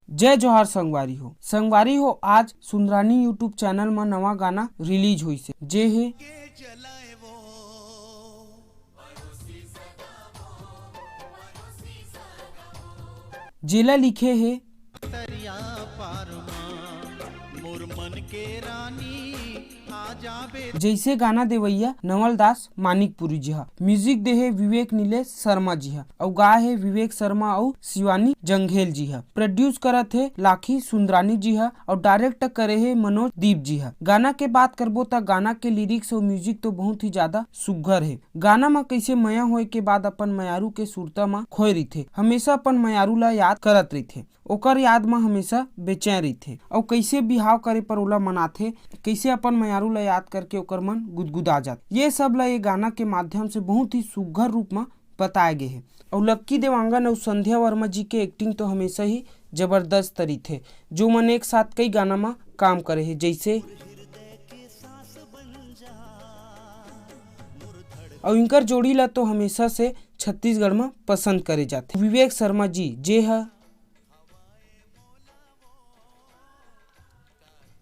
जय जोहार संगवारी हो आज सुंदरानी यूट्यूब चैनल में नवा गाना रिलीज हुई से जे है जेला लिखे है जैसे गाना देवैया नवल दास मानिकपुरी जी हा, म्यूजिक दे है विवेक नीलेश शर्मा जी हा, और गा है विवेक शर्मा और शिवानी जंघेल जी हा। प्रोड्यूस करत है लाखी सुंदरानी जी हा और डायरेक्ट करे है मनोज दीप जी हा। गाना के बात करबो तो गाना के लिरिक्स और म्यूजिक तो बहुत ही ज्यादा सुघर है। गाना में कैसे मया होए के बाद अपन मयारू के सुरता में खोए रही थे, हमेशा अपन मयारू ला याद करत रही थे, ओकर याद में हमेशा बेचैन रही थे और कैसे बिहाव करे पर ओला मनाथे, कैसे अपन मयारू ला याद करके ओकर मन गुदगुदा जात। ये सब ला ये गाना के माध्यम से बहुत ही सुघर रूप में बताए गए हैं। और लक्की देवांगन और संध्या वर्मा जी के एक्टिंग तो हमेशा ही जबरदस्त तरी थे, जो मन एक साथ कई गाना में काम करे है। जैसे और इनकर जोड़ी ला तो हमेशा से छत्तीसगढ़ में पसंद करे जाते। विवेक शर्मा जी जे है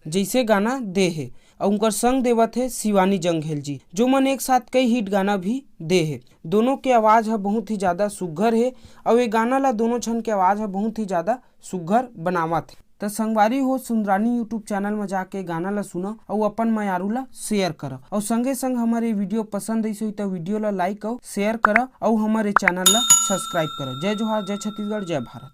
जैसे गाना दे है और उनकर संग देवत है शिवानी जंघेल जी, जो मन एक साथ कई हिट गाना भी दे है। दोनों के आवाज है बहुत ही ज्यादा सुघर है और ये गाना ला दोनों छन के आवाज है बहुत ही ज्यादा सुघर बनावत है। तो संगवारी हो सुंदरानी यूट्यूब चैनल में जाके गाना ला सुना और अपन मयारू ला शेयर करा और संगे संग हमारे वीडियो पसंद आई हुई तो वीडियो ला लाइक और शेयर करा और हमारे चैनल ला सब्सक्राइब करा। जय जोहार, जय छत्तीसगढ़, जय भारत।